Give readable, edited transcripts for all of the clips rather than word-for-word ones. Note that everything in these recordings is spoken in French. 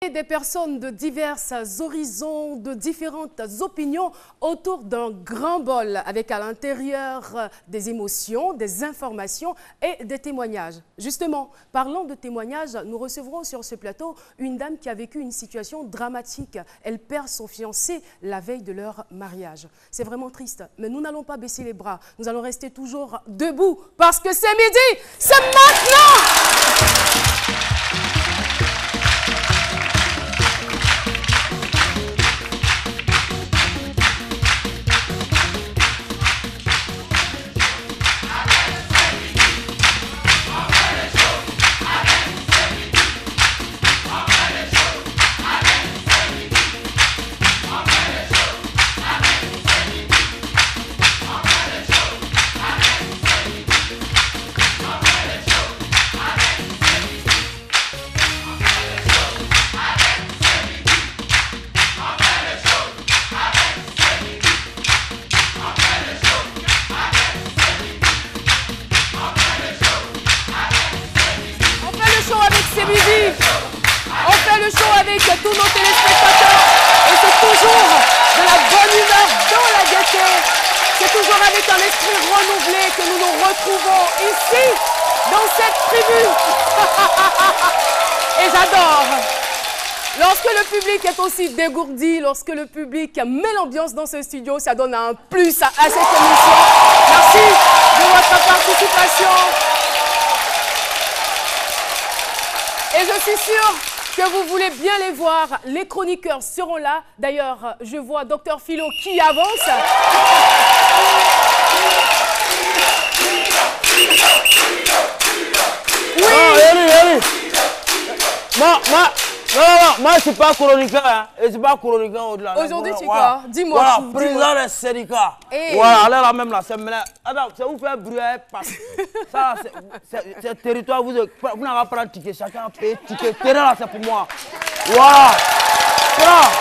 Regrouper des personnes de divers horizons, de différentes opinions autour d'un grand bol avec à l'intérieur des émotions, des informations et des témoignages. Justement, parlant de témoignages, nous recevrons sur ce plateau une dame qui a vécu une situation dramatique. Elle perd son fiancé la veille de leur mariage. C'est vraiment triste, mais nous n'allons pas baisser les bras. Nous allons rester toujours debout parce que c'est midi, c'est maintenant! On fait le show avec tous nos téléspectateurs et c'est toujours de la bonne humeur dans la gaieté. C'est toujours avec un esprit renouvelé que nous nous retrouvons ici, dans cette tribune. Et j'adore. Lorsque le public est aussi dégourdi, lorsque le public met l'ambiance dans ce studio, ça donne un plus à cette émission. Merci de votre participation. Et je suis sûre que vous voulez bien les voir. Les chroniqueurs seront là. D'ailleurs, je vois Dr Philo qui avance. Oui. Moi, je ne suis pas chroniqueur. Hein. Je ne suis pas chroniqueur au-delà. Aujourd'hui, tu quoi? Dis-moi. Voilà, président des syndicats. Hey. Voilà, allez là même là. C'est vous faire bruit. Ça, c'est territoire. Vous n'avez pas prendre ticket. Chacun a payé ticket. Terrain là, c'est pour moi. Voilà. Prends.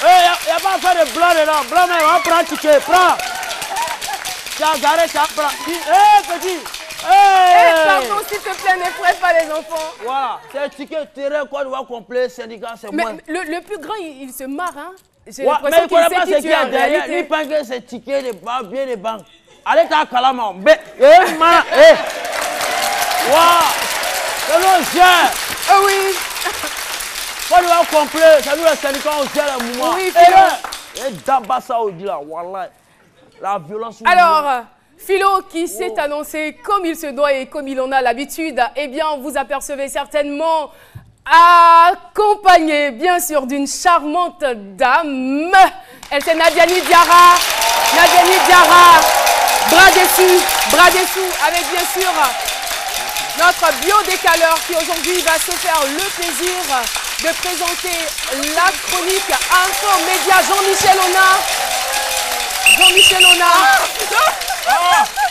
Il n'y a pas à faire de blanc dedans. Blanc, mais on va prendre ticket. Prends. Tu as garé, tu as pris. Petit. Pardon, s'il te plaît, n'effraie pas les enfants. Voilà, c'est un ticket terrain qu'on doit compléter, syndicat, c'est moi. Mais le plus grand, il se marre, hein. J'ai l'impression qu'il sait qui tu es en réalité. Il pense que c'est ticket de banque, bien les banques. Allez, t'as calama. Waouh, c'est nous gère. Ah oui. On doit compléter, c'est nous les syndicats, on gère le mouvement. Oui, et d'abord ça, on dit là, voilà. La violence. Alors, Philo qui s'est annoncé comme il se doit et comme il en a l'habitude, eh bien, vous apercevez certainement accompagné, bien sûr, d'une charmante dame. Elle, c'est Nadiani Diarra. Nadiani Diarra, bras dessous, avec bien sûr notre biodécaleur qui aujourd'hui va se faire le plaisir de présenter la chronique Info Média Jean-Michel Ona. Jean-Michel Ona,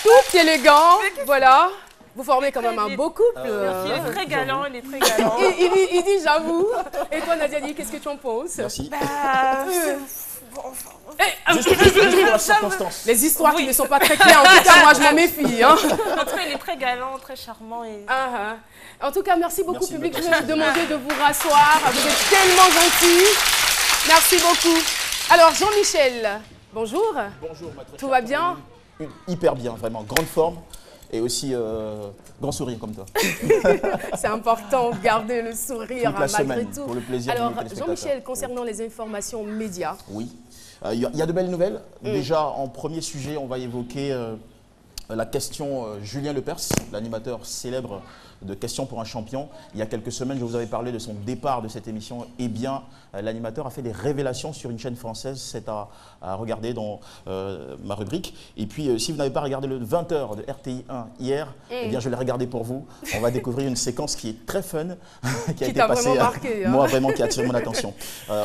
tout élégant, voilà. Vous formez quand même un beau couple. Il est très galant, il est très galant. Il dit j'avoue. Et toi Nadiani, qu'est-ce que tu en penses? Merci. Juste pour la circonstance. Les histoires qui ne sont pas très claires, en tout cas moi je m'en méfie. Hein. En tout cas, il est très galant, très charmant. Et... En tout cas, merci beaucoup public. Je vais vous demander de vous rasseoir. Vous êtes tellement gentils. Merci beaucoup. Alors Jean-Michel. Bonjour. Bonjour, ma très Tout va bien? Hyper bien, vraiment. Grande forme et aussi grand sourire comme toi. C'est important de garder le sourire Toute la malgré semaine, tout. pour le plaisir Alors, de nos téléspectateurs. Jean-Michel, concernant les informations médias. Oui. Il y a de belles nouvelles. Déjà, en premier sujet, on va évoquer la question Julien Lepers, l'animateur célèbre de Questions pour un champion. Il y a quelques semaines, je vous avais parlé de son départ de cette émission. Eh bien, l'animateur a fait des révélations sur une chaîne française. C'est à regarder dans ma rubrique. Et puis, si vous n'avez pas regardé le 20h de RTI1 hier, eh bien, je l'ai regardé pour vous. On va découvrir une séquence qui est très fun, qui a été passée, vraiment marqué, hein. moi, vraiment, qui a attiré mon attention.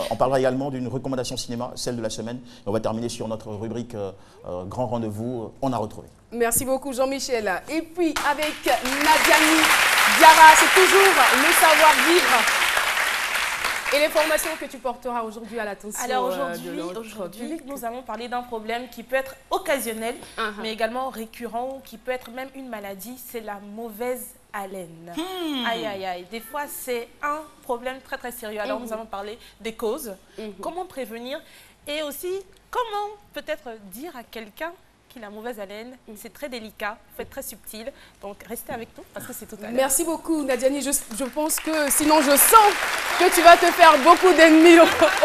On parlera également d'une recommandation cinéma, celle de la semaine. Et on va terminer sur notre rubrique Grand Rendez-vous. On a retrouvé. Merci beaucoup Jean-Michel. Et puis avec Nadiani Diarra, c'est toujours le savoir-vivre et les formations que tu porteras aujourd'hui à l'attention. Alors de aujourd'hui, nous allons parler d'un problème qui peut être occasionnel, mais également récurrent, qui peut être même une maladie, c'est la mauvaise haleine. Aïe, aïe, aïe. Des fois, c'est un problème très, très sérieux. Alors, nous allons parler des causes, comment prévenir et aussi comment peut-être dire à quelqu'un qu'il a mauvaise haleine. C'est très délicat, il faut être très subtil. Donc, restez avec nous parce que c'est tout à l'heure. Merci beaucoup, Nadiani. Je pense que sinon, je sens que tu vas te faire beaucoup d'ennemis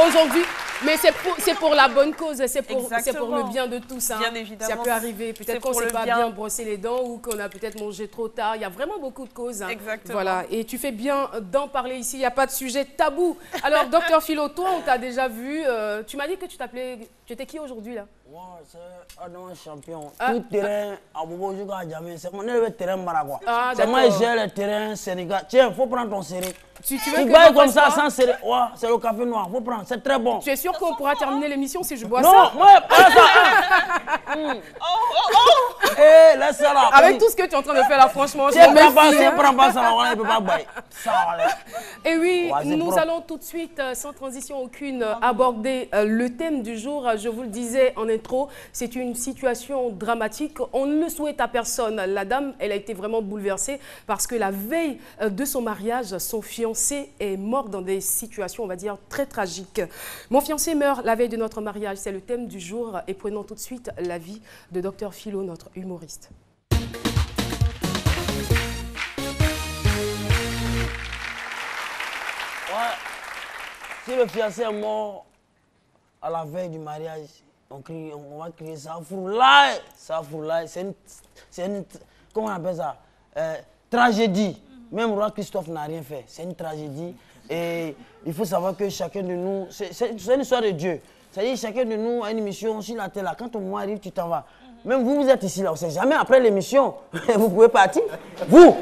aujourd'hui. Mais c'est pour la bonne cause, c'est pour le bien de tous. Hein. Bien évidemment. Ça peut arriver. Peut-être qu'on ne s'est pas bien brossé les dents ou qu'on a peut-être mangé trop tard. Il y a vraiment beaucoup de causes. Hein. Exactement. Voilà. Et tu fais bien d'en parler ici. Il n'y a pas de sujet tabou. Alors, docteur Philo, toi, on t'a déjà vu. Tu m'as dit que tu t'appelais... Tu étais qui aujourd'hui, là? Moi, c'est un champion. Tout terrain, à Bobo, je gagne jamais. C'est mon terrain Maragua. C'est moi qui gère le terrain Sénégal. Tiens, il faut prendre ton série. Tu veux que comme ça, sans série. Ouais, c'est le café noir. Il faut prendre. C'est très bon. Tu es sûr qu'on pourra terminer l'émission si je bois ça? Non, moi, pas ça. Eh, laisse ça là. Avec tout ce que tu es en train de faire là, franchement, je me prends pas ça là, on ne peut pas bailler. Et oui, nous allons tout de suite, sans transition aucune, aborder le thème du jour. Je vous le disais en intro, c'est une situation dramatique. On ne le souhaite à personne. La dame, elle a été vraiment bouleversée parce que la veille de son mariage, son fiancé est mort dans des situations, on va dire, très tragiques. Mon fiancé meurt la veille de notre mariage. C'est le thème du jour. Et prenons tout de suite l'avis de Dr Philo, notre humoriste. Si le fiancé est mort à la veille du mariage, on va crier ça fourlaille. Ça fourlaille, c'est une, comment on appelle ça, tragédie. Même roi Christophe n'a rien fait. C'est une tragédie. Et il faut savoir que chacun de nous, c'est une histoire de Dieu. C'est-à-dire chacun de nous a une mission sur la terre. Là. Quand ton moment arrive, tu t'en vas. Même vous, vous êtes ici là, on ne sait jamais après l'émission, vous pouvez partir. Vous,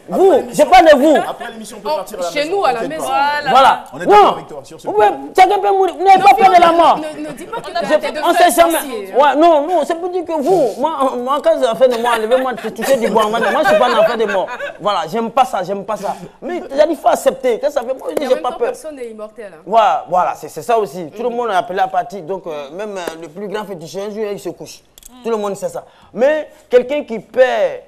vous, je parle de vous. Après l'émission, on peut partir à la maison. Chez nous, à la maison. Voilà. On est d'accord avec toi sur ce point. Chacun peut mourir. Vous n'avez pas peur de la mort. Ne dis pas que on ne sait jamais. Ouais, non, c'est pour dire que vous, moi quand j'ai affaire de moi, enlevez-moi de toucher du bois. Moi, je ne suis pas en affaire de mort. Voilà, j'aime pas ça, j'aime pas ça. Mais il faut accepter. Qu'est-ce que ça fait? Moi, je n'ai pas peur. Personne n'est immortel. Voilà, c'est ça aussi. Tout le monde est appelé à partir. Donc, même le plus grand féticheur, un jour, il se couche. Tout le monde sait ça. Mais quelqu'un qui perd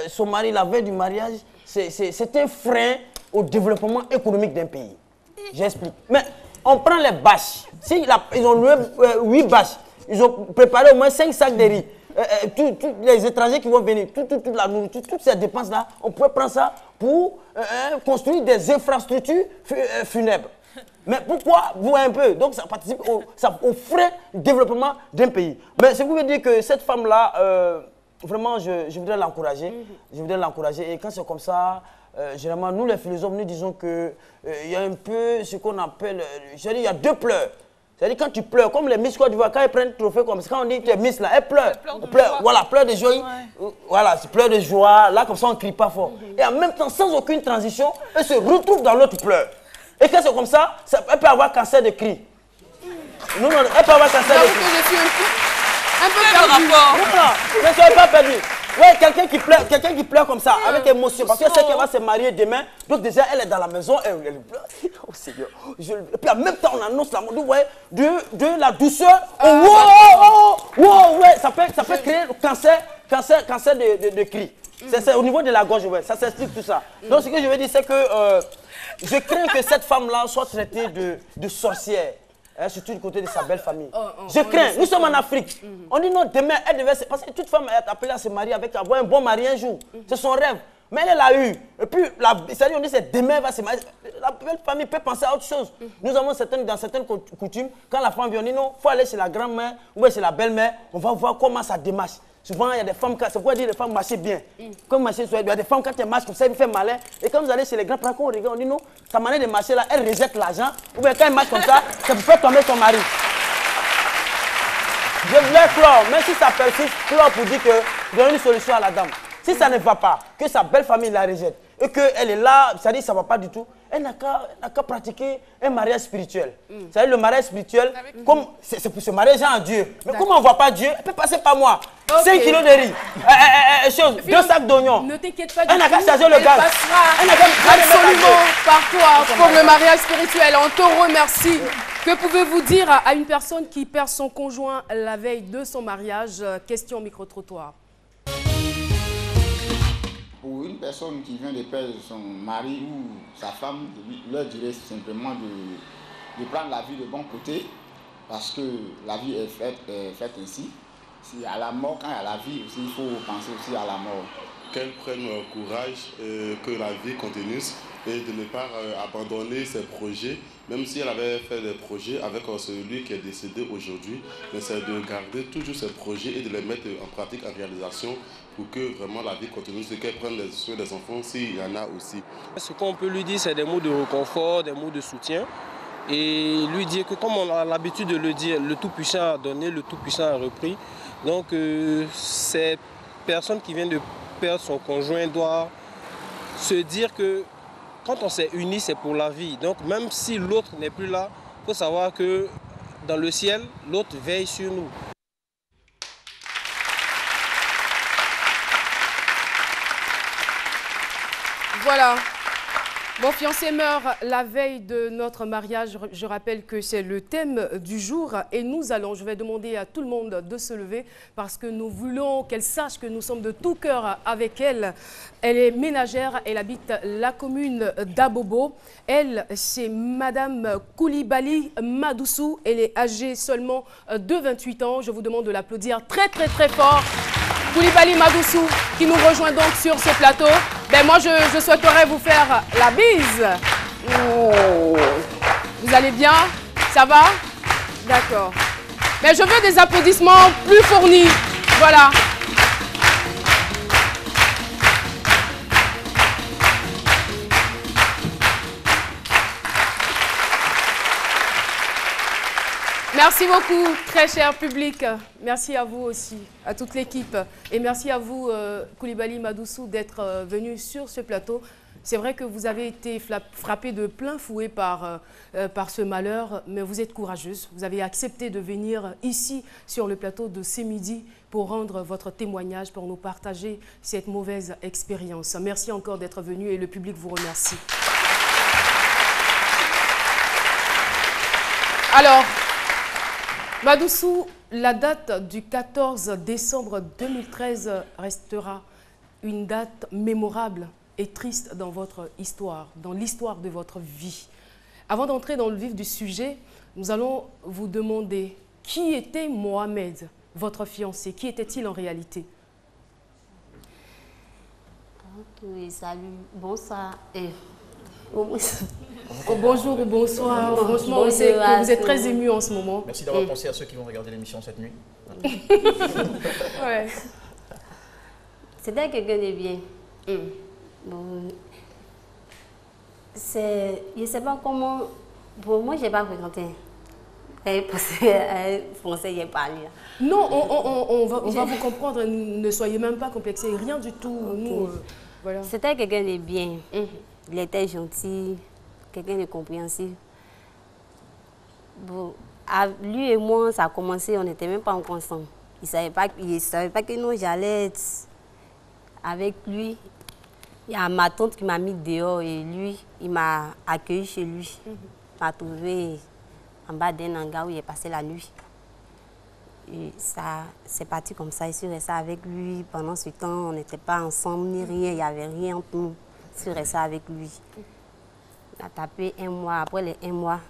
son mari la veille du mariage, c'est un frein au développement économique d'un pays. J'explique. Mais on prend les bâches. Ils ont loué 8 bâches. Ils ont préparé au moins 5 sacs de riz. Tous les étrangers qui vont venir, toute la nourriture, toutes ces dépenses-là, on peut prendre ça pour construire des infrastructures funèbres. Mais pourquoi? Vous voyez un peu. Donc ça participe au frein du développement d'un pays. Mais ce qui veut dire que cette femme-là, vraiment, je voudrais l'encourager. Je voudrais l'encourager. Et quand c'est comme ça, généralement, nous les philosophes, nous disons qu'il y a un peu ce qu'on appelle, il y a 2 pleurs. C'est-à-dire quand tu pleures, comme les Miss Côte d'Ivoire, quand elles prennent le trophée comme ça, quand on dit que tu es Miss là, elles pleurent. Voilà, pleure de joie. Ouais. Voilà, c'est pleure de joie. Là, comme ça, on ne crie pas fort. Et en même temps, sans aucune transition, elles se retrouvent dans l'autre pleur. Et quand c'est comme ça, elle peut avoir cancer de cri. Non, elle peut avoir cancer de cri. Je suis un peu perdu. Non, ne soyez pas perdu. Ouais, quelqu'un qui pleure comme ça, avec émotion, parce qu'elle sait qu'elle va se marier demain. Donc déjà, elle est dans la maison, elle pleure. Oh Seigneur. Et puis en même temps, on annonce la mort. Vous voyez, de la douceur. Ouais, ça peut créer le cancer de cri. C'est au niveau de la gorge, ouais, ça s'explique tout ça. Donc ce que je veux dire, c'est que je crains que cette femme-là soit traitée de sorcière. Surtout du côté de sa belle famille. Je crains. Nous sommes en Afrique. On dit non, demain, elle devait se... Parce que toute femme est appelée à se marier avec avoir un bon mari un jour. C'est son rêve. Mais elle l'a eu. Et puis, c'est-à-dire, on dit c'est demain, elle va se marier. La belle famille peut penser à autre chose. Nous avons dans certaines coutumes, quand la femme vient, on dit non, il faut aller chez la grand-mère ou chez la belle-mère. On va voir comment ça démarche. Souvent, il y a des femmes, c'est pourquoi dire les femmes marchent bien. Comme marcher, il y a des femmes, quand elles marchent comme ça, elles font malin. Et quand vous allez chez les grands-parents, on regarde, on dit non, sa manière de marcher là, elle rejette l'argent. Ou bien quand elle marche comme ça peut faire tomber son mari. Je voulais clore, même si ça persiste, clore pour dire que donner une solution à la dame. Si ça ne va pas, que sa belle famille la rejette, et qu'elle est là, c'est-à-dire que ça ne va pas du tout, elle n'a qu'à pratiquer un mariage spirituel. C'est-à-dire le mariage spirituel, c'est pour se marier en Dieu. Mais comme on ne voit pas Dieu, elle peut passer par moi. 5 kilos de riz, 2 sacs d'oignons. Ne t'inquiète pas, elle n'a qu'à charger le gaz. Elle passera absolument par toi pour le mariage spirituel. On te remercie. Que pouvez-vous dire à une personne qui perd son conjoint la veille de son mariage? Question au micro-trottoir. pour une personne qui vient de perdre son mari ou sa femme, je leur dirais simplement de prendre la vie de bon côté, parce que la vie est faite ainsi. Si à la mort, quand il y a la vie aussi, il faut penser aussi à la mort. Qu'elle prenne courage, que la vie continue et de ne pas abandonner ses projets, même si elle avait fait des projets avec celui qui est décédé aujourd'hui, mais c'est de garder toujours ses projets et de les mettre en pratique, en réalisation, pour que vraiment la vie continue, et qu'elle prenne les soins des enfants s'il y en a aussi. Ce qu'on peut lui dire, c'est des mots de réconfort, des mots de soutien, et lui dire que comme on a l'habitude de le dire, le Tout-Puissant a donné, le Tout-Puissant a repris. Donc ces personnes qui viennent de perdre son conjoint doivent se dire que quand on s'est unis, c'est pour la vie. Donc même si l'autre n'est plus là, il faut savoir que dans le ciel, l'autre veille sur nous. Voilà. Mon fiancé meurt la veille de notre mariage. Je rappelle que c'est le thème du jour et je vais demander à tout le monde de se lever parce que nous voulons qu'elle sache que nous sommes de tout cœur avec elle. Elle est ménagère, elle habite la commune d'Abobo. Elle, c'est Madame Coulibaly Madoussou. Elle est âgée seulement de 28 ans. Je vous demande de l'applaudir très très très fort. Coulibaly Madoussou qui nous rejoint donc sur ce plateau. Ben moi, je souhaiterais vous faire la bise. Oh. Vous allez bien? Ça va? D'accord. Mais je veux des applaudissements plus fournis. Voilà. Merci beaucoup, très cher public. Merci à vous aussi, à toute l'équipe. Et merci à vous, Coulibaly Madoussou, d'être venu sur ce plateau. C'est vrai que vous avez été frappé de plein fouet par ce malheur, mais vous êtes courageuse. Vous avez accepté de venir ici, sur le plateau de C'est Midi, pour rendre votre témoignage, pour nous partager cette mauvaise expérience. Merci encore d'être venu et le public vous remercie. Alors, Madoussou, la date du 14 décembre 2013 restera une date mémorable et triste dans votre histoire, dans l'histoire de votre vie. Avant d'entrer dans le vif du sujet, nous allons vous demander qui était Mohamed, votre fiancé. Qui était-il en réalité? Oui, salut, bonsoir. Bonjour ou bonsoir. Franchement, on sait que vous êtes très ému en ce moment. Merci d'avoir pensé à ceux qui vont regarder l'émission cette nuit. Ouais. C'était quelqu'un de bien. Bon, je ne sais pas comment. Bon, moi, je n'ai pas fréquenté. Parce que français, j'ai parlé. Non, on va vous comprendre. Ne soyez même pas complexés. Rien du tout. Nous, voilà. C'était quelqu'un de bien. Il était gentil, quelqu'un de compréhensif. Bon, lui et moi, ça a commencé, on n'était même pas encore ensemble. Il ne savait pas que nous, j'allais être avec lui. Il y a ma tante qui m'a mis dehors et lui, il m'a accueilli chez lui. Il m'a trouvé en bas d'un hangar où il est passé la nuit. Et ça, c'est parti comme ça. Je suis restée avec lui pendant ce temps. On n'était pas ensemble ni rien, il n'y avait rien entre nous. Je suis restée avec lui. Il a tapé 1 mois. Après les 1 mois,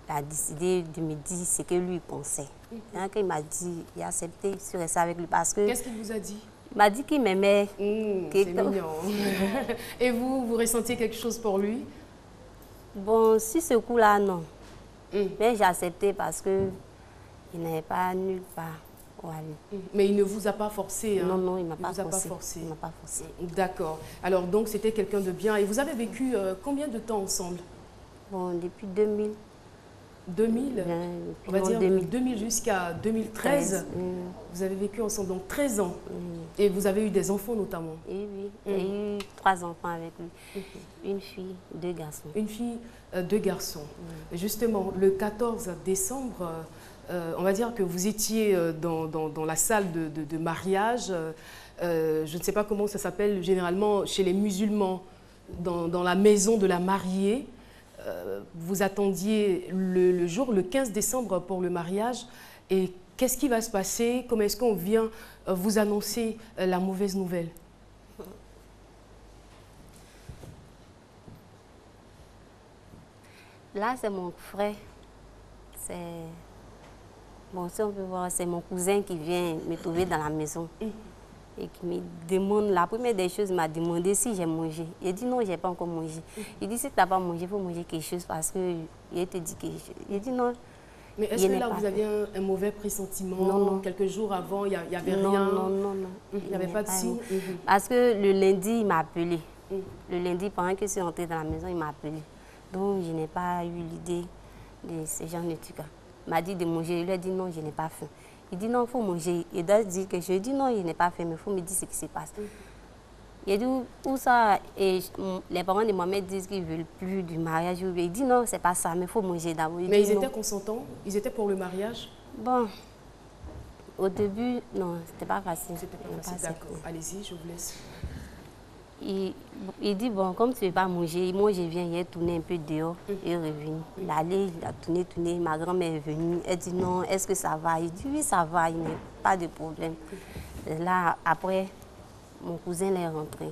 il a décidé de me dire ce que lui pensait. Quand il m'a dit, il a accepté, je suis restée avec lui parce que... Qu'est-ce qu'il vous a dit? Il m'a dit qu'il m'aimait. C'est mignon. Et vous ressentiez quelque chose pour lui? Bon, si ce coup-là, non. Mais j'ai accepté parce que il n'avait pas nulle part où aller. Mais il ne vous a pas forcé, hein? Non, non, il ne m'a pas forcé. Il m'a pas forcé. D'accord. Alors, donc, c'était quelqu'un de bien. Et vous avez vécu combien de temps ensemble? Bon, depuis 2000. 2000? On va dire 2000 jusqu'à 2013. Vous avez vécu ensemble, donc 13 ans. Et vous avez eu des enfants notamment? Oui, j'ai eu 3 enfants avec lui. Une fille, 2 garçons. Une fille, 2 garçons. Justement, le 14 décembre, on va dire que vous étiez dans la salle de mariage. Je ne sais pas comment ça s'appelle généralement chez les musulmans, dans la maison de la mariée. Vous attendiez le jour, le 15 décembre pour le mariage. Et qu'est-ce qui va se passer? Comment est-ce qu'on vient vous annoncer la mauvaise nouvelle? Là, c'est mon frère. C'est... Bon, si on peut voir, c'est mon cousin qui vient me trouver dans la maison. Et qui me demande, la première des choses, il m'a demandé si j'ai mangé. Il dit non, je n'ai pas encore mangé. Il dit si tu n'as pas mangé, il faut manger quelque chose parce qu'il te dit quelque chose. Il dit non. Mais est-ce que là, vous aviez un mauvais pressentiment? Non. Quelques jours avant, il n'y avait rien? Non. Il n'y avait pas de signe? Parce que le lundi, il m'a appelé. Le lundi, pendant que je suis rentrée dans la maison, il m'a appelé. Donc, je n'ai pas eu l'idée de ce genre de trucs. Il m'a dit de manger. Il lui a dit non, je n'ai pas faim. Il dit non, il faut manger. Il doit dire que je dis non, je n'ai pas faim, mais il faut me dire ce qui se passe. Il a dit où ça? Et les parents de Mohamed disent qu'ils ne veulent plus du mariage. Il dit non, c'est pas ça, mais il faut manger d'abord. Mais ils étaient consentants? Ils étaient pour le mariage? Bon, au début, non, c'était pas facile. C'était pas facile, d'accord. Allez-y, je vous laisse. Il dit, bon, comme tu ne veux pas manger, moi je viens, il est tourné un peu dehors et revenu. Il allait, il a tourné, ma grand-mère est venue. Elle dit non, est-ce que ça va? Il dit oui, ça va, il n'y a pas de problème. Et là, après, mon cousin est rentré.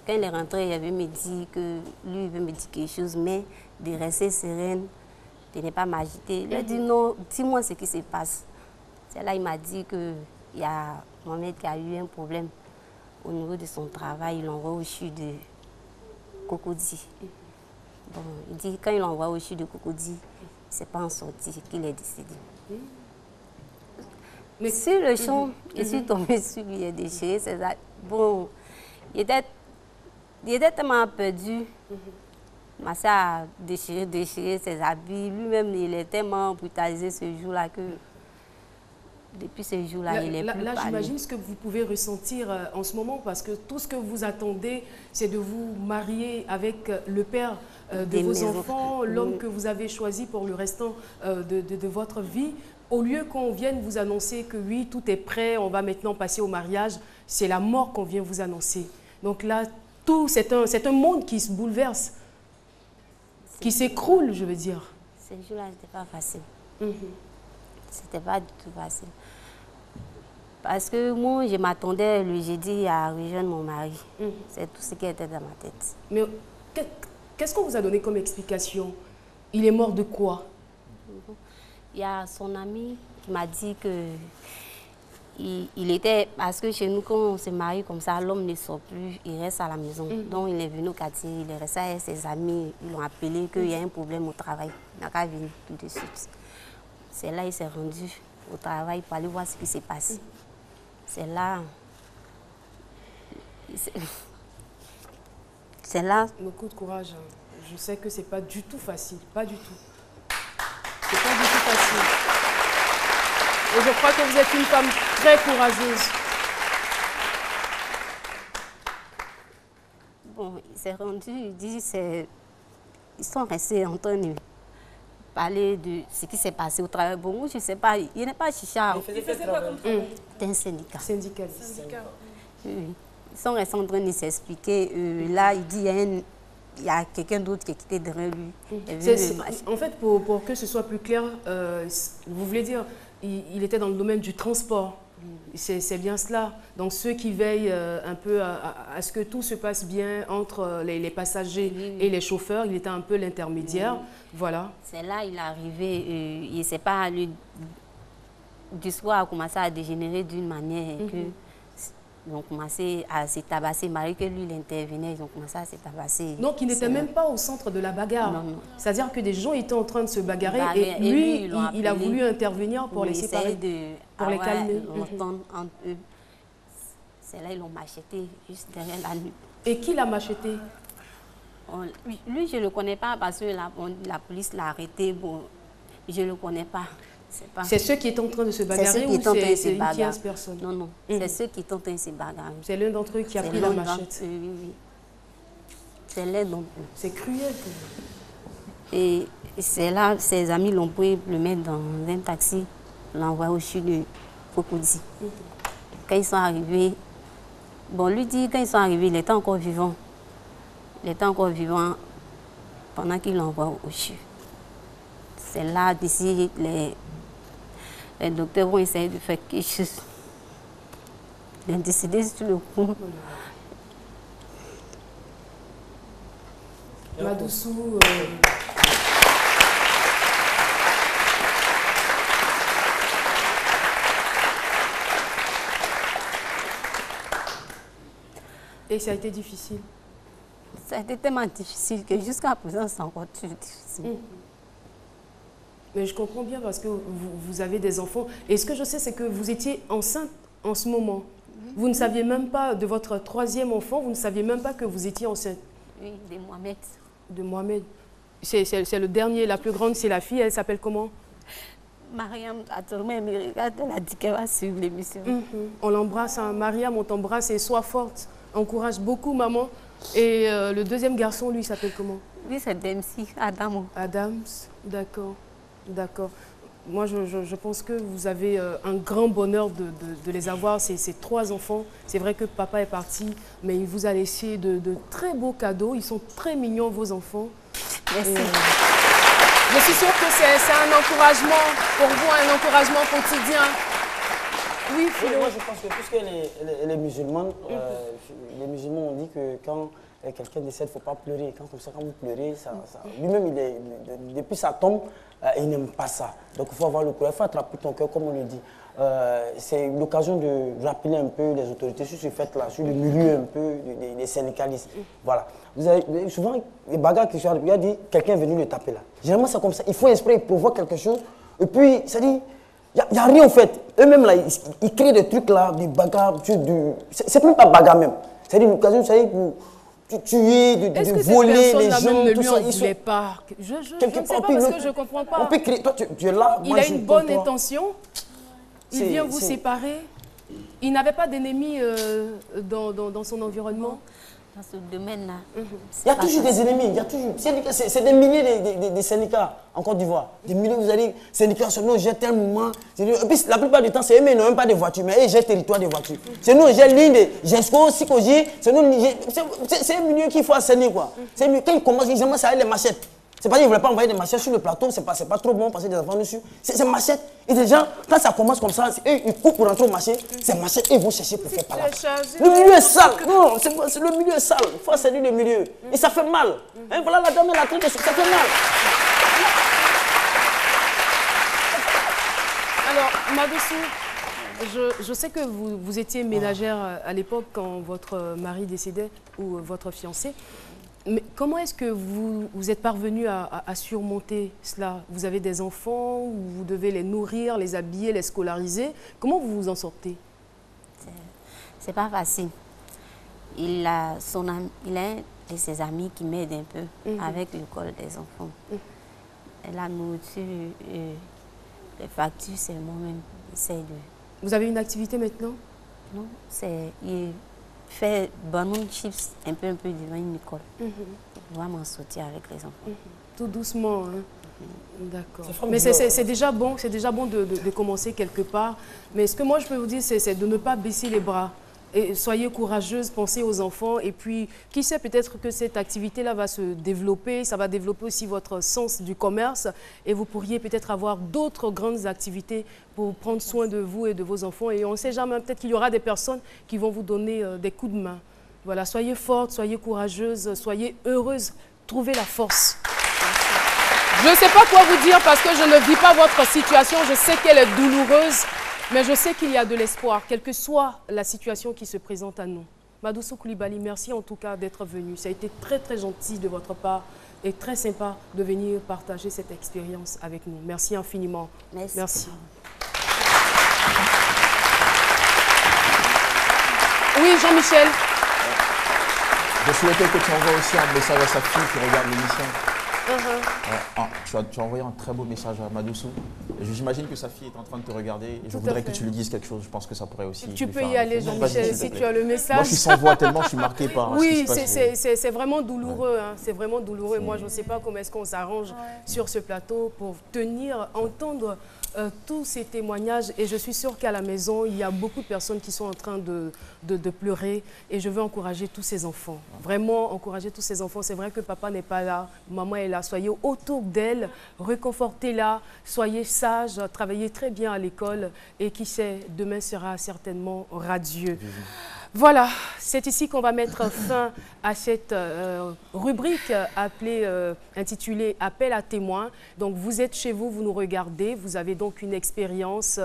Quand il est rentré, il veut me dire que lui, il veut me dire quelque chose, mais de rester sereine, de ne pas m'agiter. Il a dit non, dis-moi ce qui se passe. C'est là il m'a dit qu'il y a Mohamed qui a eu un problème. Au niveau de son travail, il l'envoie au CHU de Cocody. Bon, il dit quand il l'envoie au CHU de Cocody, il ne s'est pas en sorti, qu'il est décédé. Mais sur le champ, je suis tombée sur lui, il est déchiré. Bon, il était tellement perdu. Ma soeur a déchiré ses habits. Lui-même, il est tellement brutalisé ce jour-là que... Depuis ce jour-là, il est plus Là, j'imagine ce que vous pouvez ressentir en ce moment, parce que tout ce que vous attendez, c'est de vous marier avec le père de vos enfants, l'homme que vous avez choisi pour le restant de votre vie. Au lieu qu'on vienne vous annoncer que oui, tout est prêt, on va maintenant passer au mariage, c'est la mort qu'on vient vous annoncer. Donc là, c'est un monde qui se bouleverse, qui s'écroule, je veux dire. Ce jour-là, c'était pas facile. C'était pas du tout facile. Parce que moi, je m'attendais le jeudi à rejoindre mon mari. C'est tout ce qui était dans ma tête. Mais qu'est-ce qu'on vous a donné comme explication? Il est mort de quoi? Il y a son ami qui m'a dit que il était... Parce que chez nous, quand on se marie comme ça, l'homme ne sort plus, il reste à la maison. Donc il est venu au quartier, il est resté avec ses amis, ils l'ont appelé qu'il y a un problème au travail. Il n'a qu'à venir tout de suite. C'est là qu'il s'est rendu au travail pour aller voir ce qui s'est passé. C'est là... C'est là... Beaucoup de courage. Je sais que ce n'est pas du tout facile. Pas du tout. C'est pas du tout facile. Et je crois que vous êtes une femme très courageuse. Bon, il s'est rendu, il dit, ils sont restés en train de parler de ce qui s'est passé au travail. Bon, moi, je ne sais pas, il n'est pas chicha. Il faisait quoi comme travail? C'est un syndicat. Syndicaliste. Oui. Ils sont restés en train de s'expliquer. Là, il dit, il y a quelqu'un d'autre qui est quitté derrière lui. En fait, pour que ce soit plus clair, vous voulez dire, il était dans le domaine du transport. C'est bien cela. Donc, ceux qui veillent un peu à ce que tout se passe bien entre les passagers et les chauffeurs, il était un peu l'intermédiaire. Voilà. C'est là il est arrivé. Il ne sait pas, le discours a commencé à dégénérer d'une manière que... Ils ont commencé à se tabasser, malgré que lui, il intervenait, ils ont commencé à se tabasser. Donc, il n'était même pas au centre de la bagarre. Non. C'est-à-dire que des gens étaient en train de se bagarrer et lui, il a voulu intervenir pour les séparer, pour les calmer. Entre eux. C'est là ils l'ont macheté, juste derrière la nuque. Et qui l'a macheté? Lui, je ne le connais pas parce que la police l'a arrêté. Bon, je ne le connais pas. C'est ceux qui étaient en train de se bagarrer ou c'est une tierce personne? Non. C'est ceux qui étaient en train de se bagarrer. C'est l'un d'entre eux qui a pris la machette? Oui. C'est l'un d'entre eux. C'est cruel. Et c'est là, ses amis l'ont pris, le mettre dans un taxi, l'envoyer au CHU de Cocody. Quand ils sont arrivés, bon, lui dit, quand ils sont arrivés, il était encore vivant. Il était encore vivant pendant qu'il l'envoie au CHU. C'est là, d'ici, les docteurs vont essayer de faire quelque chose. De décider sur le coup. Madoussou, Et ça a été difficile? Ça a été tellement difficile que jusqu'à présent, c'est encore toujours difficile. Mais je comprends bien parce que vous avez des enfants. Et ce que je sais, c'est que vous étiez enceinte en ce moment. Vous ne saviez même pas de votre troisième enfant, vous ne saviez même pas que vous étiez enceinte. Oui, de Mohamed. De Mohamed. C'est le dernier, la plus grande, c'est la fille. Elle s'appelle comment? Mariam, attends, elle me regarde, elle a dit qu'elle va suivre l'émission. On l'embrasse, hein. Mariam, on t'embrasse et sois forte. Encourage beaucoup, maman. Et le deuxième garçon, lui, s'appelle comment? Oui, c'est Dempsey, Adamo. Adams, d'accord, d'accord. Moi, je pense que vous avez un grand bonheur de les avoir, ces trois enfants. C'est vrai que papa est parti, mais il vous a laissé de très beaux cadeaux. Ils sont très mignons, vos enfants. Merci. Je suis sûre que c'est un encouragement pour vous, un encouragement quotidien. Oui, Philo. Moi, je pense que puisque les musulmans, les musulmans ont dit que quand quelqu'un décède, il ne faut pas pleurer. Quand vous pleurez, lui-même, depuis sa tombe, il n'aime pas ça. Donc, il faut avoir le courage, il faut attraper ton cœur, comme on le dit. C'est l'occasion de rappeler un peu les autorités sur ce fait-là, sur le milieu un peu des syndicalistes. Voilà. Vous avez souvent les bagarres qui sont arrivés, il a dit quelqu'un est venu le taper là. Généralement, c'est comme ça. Il faut espérer pour voir quelque chose. Et puis, ça dit, il n'y a rien en fait. Eux-mêmes là, ils créent des trucs là, des bagarres. C'est même pas bagarre même. C'est-à-dire une occasion, ça y est, pour tuer, de voler les gens. Ne tout lui ça. en voulait pas. Je ne sais pas parce que je ne comprends pas. On peut créer. Toi, tu es là. Il a une bonne intention. Il vient vous séparer. Il n'avait pas d'ennemis dans son environnement. Dans ce domaine-là. Il y a toujours des ennemis, il y a toujours. C'est des milliers de syndicats en Côte d'Ivoire. Des milliers, vous allez, syndicats, nous, j'ai tel moment. Et puis, la plupart du temps, c'est eux, mais ils n'ont même pas de voitures, mais ils gèrent territoire de voitures. C'est nous, j'ai ligne de GESCO, Sikoji, c'est un milieu qu'il faut assainir, quoi. C'est quand ils commencent, ils aiment ça avec les machettes. C'est pas qu'ils ne voulaient pas envoyer des machettes sur le plateau, c'est pas trop bon parce que des enfants dessus. C'est machettes. Et des gens, quand ça commence comme ça, eux, ils coupent pour rentrer au marché, c'est machettes et ils vont chercher pour faire par là. Le milieu est sale. Non, le milieu est sale. Il faut assainir le milieu. Et ça fait mal. Hein, voilà la dame, elle a traité, ça fait mal. Alors, Madossou, je sais que vous étiez ménagère à l'époque quand votre mari décédait ou votre fiancé. Mais comment est-ce que vous êtes parvenu à surmonter cela? Vous avez des enfants, vous devez les nourrir, les habiller, les scolariser. Comment vous vous en sortez? C'est pas facile. Il a un de ses amis qui m'aide un peu avec l'école des enfants. La nourriture, les factures, c'est moi-même. Vous avez une activité maintenant? Non, il fait bananes chips un peu devant une école. Il va m'en sortir avec les enfants. Tout doucement, hein? D'accord. Mais c'est déjà bon, de commencer quelque part. Mais ce que moi je peux vous dire, c'est de ne pas baisser les bras. Et soyez courageuse, pensez aux enfants. Et puis, qui sait, peut-être que cette activité-là va se développer. Ça va développer aussi votre sens du commerce. Et vous pourriez peut-être avoir d'autres grandes activités pour prendre soin de vous et de vos enfants. Et on ne sait jamais, peut-être qu'il y aura des personnes qui vont vous donner des coups de main. Voilà, soyez forte, soyez courageuse, soyez heureuse. Trouvez la force. Je ne sais pas quoi vous dire parce que je ne vis pas votre situation. Je sais qu'elle est douloureuse. Mais je sais qu'il y a de l'espoir, quelle que soit la situation qui se présente à nous. Madossou Coulibaly, merci en tout cas d'être venu. Ça a été très très gentil de votre part et très sympa de venir partager cette expérience avec nous. Merci infiniment. Merci. Oui, Jean-Michel. Je souhaitais que tu envoies aussi un message à sa fille qui regarde l'émission. Tu as envoyé un très beau message à Madossou. J'imagine que sa fille est en train de te regarder et je voudrais que tu lui dises quelque chose. Je pense que ça pourrait aussi. Tu peux y aller, Jean-Michel, si tu as le message. Moi, je suis sans voix tellement je suis marqué par. Oui, c'est vraiment douloureux. Hein. C'est vraiment douloureux. Moi, je ne sais pas comment est-ce qu'on s'arrange sur ce plateau pour entendre tous ces témoignages. Et je suis sûre qu'à la maison, il y a beaucoup de personnes qui sont en train de pleurer. Et je veux encourager tous ces enfants. Vraiment encourager tous ces enfants. C'est vrai que papa n'est pas là, maman est là. Soyez autour d'elle, réconfortez-la, soyez sages, travaillez très bien à l'école. Et qui sait, demain sera certainement radieux. Voilà, c'est ici qu'on va mettre fin à cette rubrique intitulée « Appel à témoins ». Donc vous êtes chez vous, vous nous regardez, vous avez donc une expérience.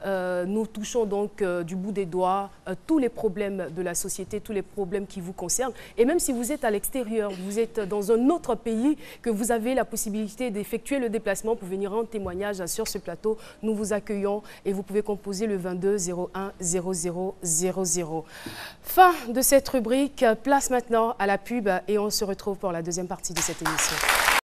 Nous touchons donc du bout des doigts tous les problèmes de la société, tous les problèmes qui vous concernent. Et même si vous êtes à l'extérieur, vous êtes dans un autre pays, que vous avez la possibilité d'effectuer le déplacement pour venir rendre témoignage sur ce plateau, nous vous accueillons et vous pouvez composer le 22 01 00 00. Fin de cette rubrique, place maintenant à la pub et on se retrouve pour la deuxième partie de cette émission.